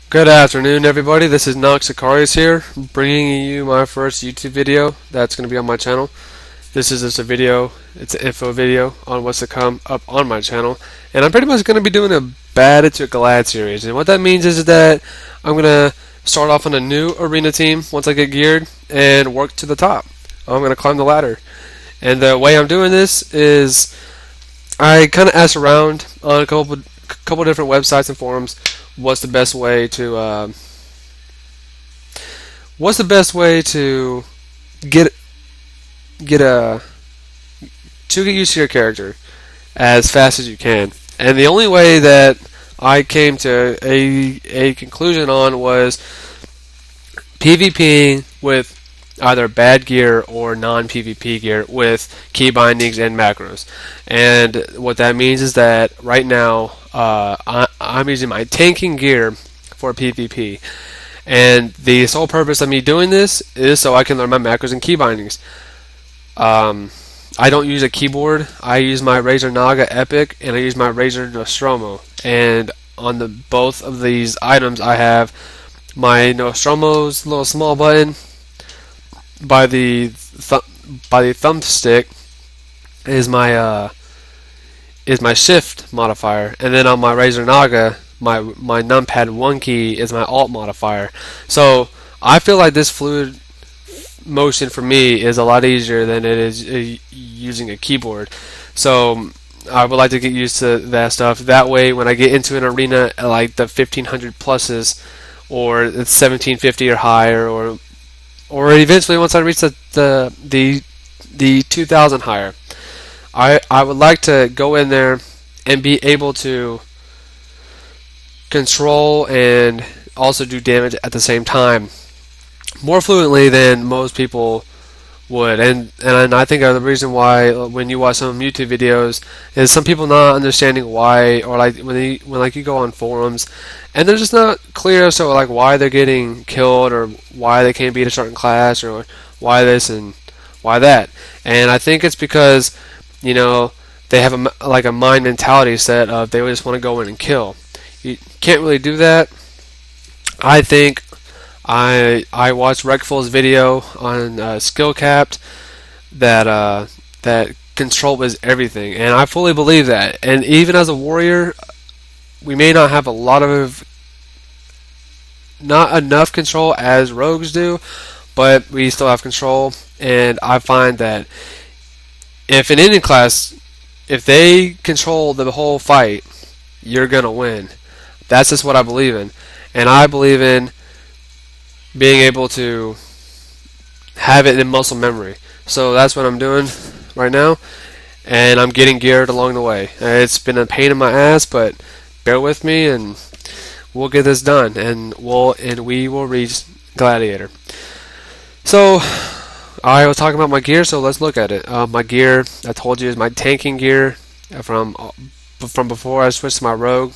Good afternoon, everybody. This is Noxsicarius here, bringing you my first YouTube video that's going to be on my channel. This is just a video, it's an info video on what's to come up on my channel, and I'm pretty much going to be doing a Bad to Glad series. And what that means is that I'm going to start off on a new arena team once I get geared and work to the top. I'm going to climb the ladder. And the way I'm doing this is I kind of asked around on a couple different websites and forums what's the best way to get used to your character as fast as you can. And the only way that I came to a conclusion on was PvPing with either bad gear or non-PvP gear with key bindings and macros. And what that means is that right now I'm using my tanking gear for PvP. And the sole purpose of me doing this is so I can learn my macros and key bindings. I don't use a keyboard. I use my Razer Naga Epic and I use my Razer Nostromo. And on the both of these items I have my Nostromo's little small button by the thumbstick is my shift modifier, and then on my Razer Naga my numpad 1 key is my alt modifier. So I feel like this fluid motion for me is a lot easier than it is using a keyboard. So I would like to get used to that stuff. That way when I get into an arena at like the 1500 pluses or it's 1750 or higher, or eventually once I reach the 2000 higher, I would like to go in there and be able to control and also do damage at the same time more fluently than most people would. And I think the reason why when you watch some YouTube videos is some people not understanding why, or like when you go on forums and they're just not clear, so like why they're getting killed or why they can't beat a certain class or why this and why that. And I think it's because they have a mind mentality set of they just want to go in and kill. You can't really do that. I think I watched Rekful's video on Skill Capped that control is everything, and I fully believe that. And even as a warrior, we may not have not enough control as rogues do, but we still have control. And I find that if an Indian class, if they control the whole fight, you're gonna win. That's just what I believe in, and I believe in being able to have it in muscle memory. So that's what I'm doing right now, and I'm getting geared along the way. It's been a pain in my ass, but bear with me, and we'll get this done, and we will reach Gladiator. So I was talking about my gear, so let's look at it. My gear, I told you, is my tanking gear from before I switched to my rogue.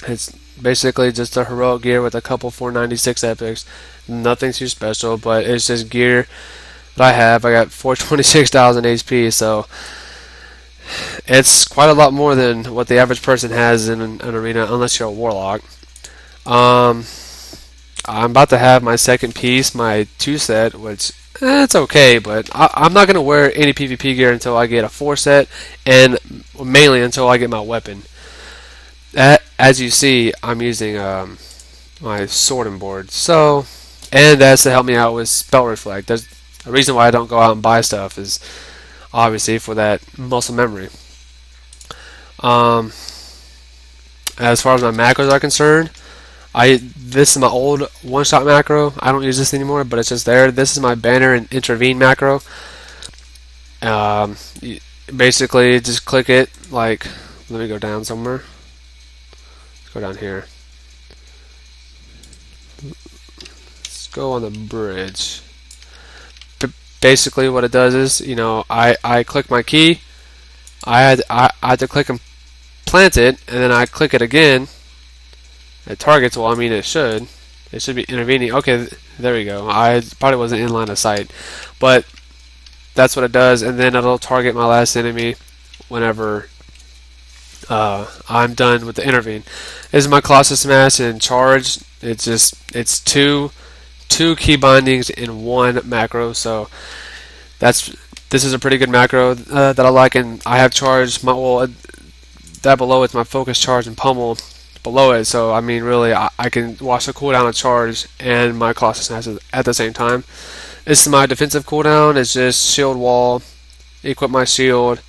It's basically just a heroic gear with a couple 496 epics. Nothing too special, but it's just gear that I have. I got 426,000 HP, so it's quite a lot more than what the average person has in an arena, unless you're a warlock. I'm about to have my second piece, my 2 set, which it's okay, but I'm not going to wear any PvP gear until I get a 4 set, and mainly until I get my weapon. As you see, I'm using my sorting board, and that's to help me out with spell reflect. There's a reason why I don't go out and buy stuff is obviously for that muscle memory. As far as my macros are concerned, this is my old one-shot macro. I don't use this anymore, but it's just there. This is my banner and intervene macro. Basically, just click it. Like, let me go down somewhere. Go down here. Let's go on the bridge. Basically, what it does is, I click my key. I had to click and plant it, and then I click it again. It targets. Well, I mean, it should be intervening. Okay, there we go. I probably wasn't in line of sight, but that's what it does, and then it'll target my last enemy whenever I'm done with the intervene. This is my Colossus Smash and charge. It's two key bindings in one macro. So this is a pretty good macro that I like, and I have charge. That below it's my focus, charge, and pummel below it. So I mean, really, I can watch the cooldown of charge and my Colossus Smash at the same time. This is my defensive cooldown. It's just shield wall, equip my shield,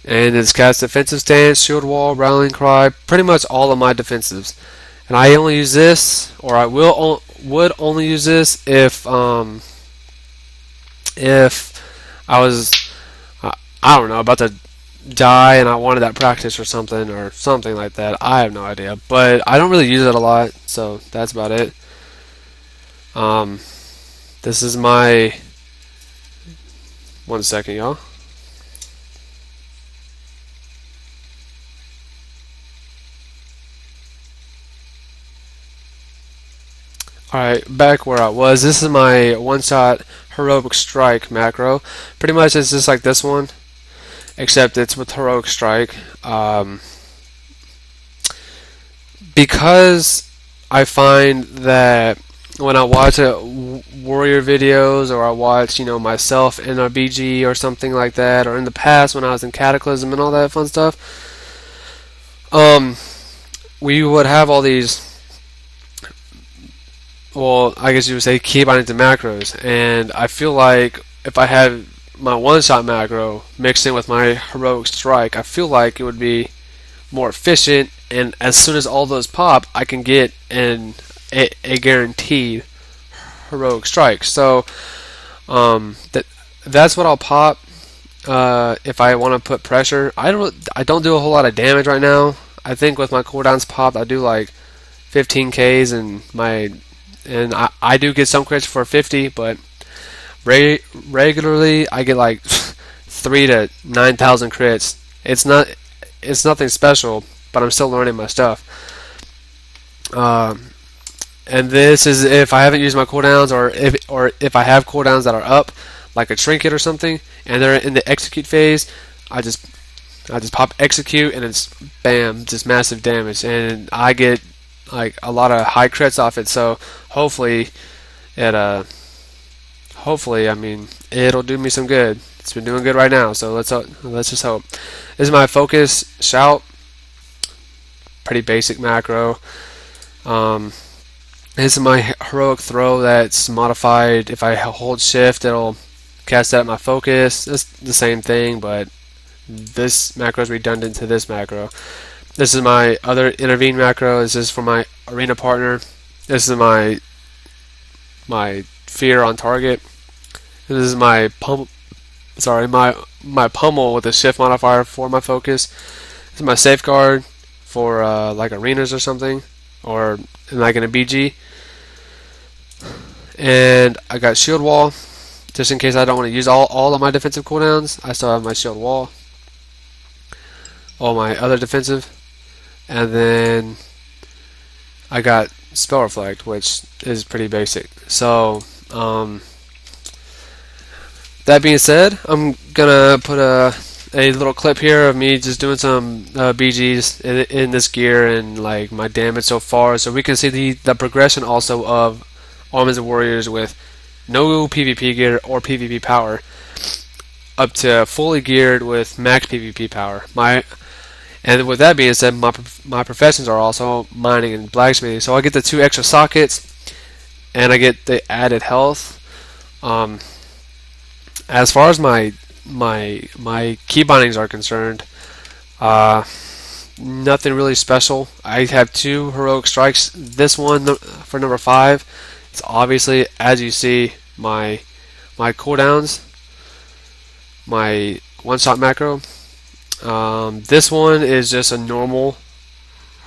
and it's cast defensive stance, shield wall, rallying cry, pretty much all of my defensives. And I only use this, or I would only use this if I was I don't know, about to die and I wanted that practice or something like that. I have no idea, but I don't really use it a lot, so that's about it. This is my 1 second, y'all. Alright, back where I was. This is my one-shot heroic strike macro. Pretty much it's just like this one, except it's with heroic strike. Because I find that when I watch warrior videos, or I watch, myself in a BG or something like that, or in the past when I was in Cataclysm and all that fun stuff, we would have all these, well, I guess you would say key bindings and macros, and I feel like if I had my one-shot macro mixed in with my heroic strike, I feel like it would be more efficient, and as soon as all those pop, I can get a guaranteed heroic strike. So that's what I'll pop if I want to put pressure. I don't do a whole lot of damage right now. I think with my cooldowns popped, I do like 15Ks, and I do get some crits for 50, but regularly I get like 3 to 9,000 crits. It's nothing special, but I'm still learning my stuff. And this is if I haven't used my cooldowns, or if I have cooldowns that are up, like a trinket or something, and they're in the execute phase. I just pop execute, and it's bam, just massive damage, and I get like a lot of high crits off it. So hopefully I mean, it'll do me some good. It's been doing good right now, so let's just hope. This is my focus shout. Pretty basic macro. This is my heroic throw that's modified. If I hold shift, it'll cast that at my focus. It's the same thing, but this macro is redundant to this macro. This is my other intervene macro. This is for my arena partner. This is my fear on target. This is my pummel with a shift modifier for my focus. This is my safeguard for like arenas or something, or like in a BG. And I got shield wall, just in case I don't want to use all of my defensive cooldowns. I still have my shield wall, all my other defensive, and then I got spell reflect, which is pretty basic. So that being said, I'm gonna put a little clip here of me just doing some BGs in this gear and like my damage so far, so we can see the progression also of Armies of Warriors with no PvP gear or PvP power up to fully geared with max PvP power. And with that being said, my professions are also mining and blacksmithing, so I get the 2 extra sockets and I get the added health. As far as my key bindings are concerned, nothing really special. I have 2 heroic strikes. This one for number 5, it's obviously, as you see, my cooldowns, my one-shot macro. This one is just a normal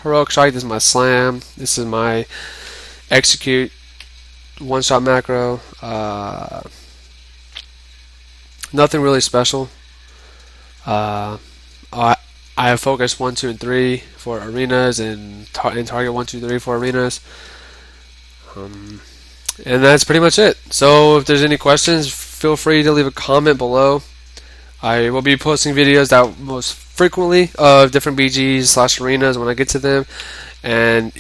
heroic strike. This is my slam. This is my execute one-shot macro. Nothing really special. I have focus 1, 2, and 3 for arenas, and target 1, 2, 3 for arenas. And that's pretty much it. So if there's any questions, feel free to leave a comment below. I will be posting videos that most frequently of different BGs / arenas when I get to them, and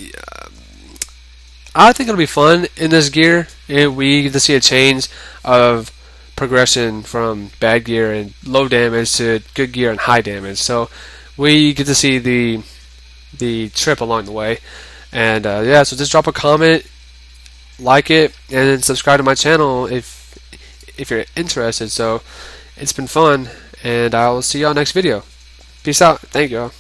I think it'll be fun in this gear. We get to see a change of progression from bad gear and low damage to good gear and high damage. So we get to see the trip along the way. And yeah, so just drop a comment, like it, and subscribe to my channel if you're interested. So it's been fun, and I will see y'all next video. Peace out. Thank y'all.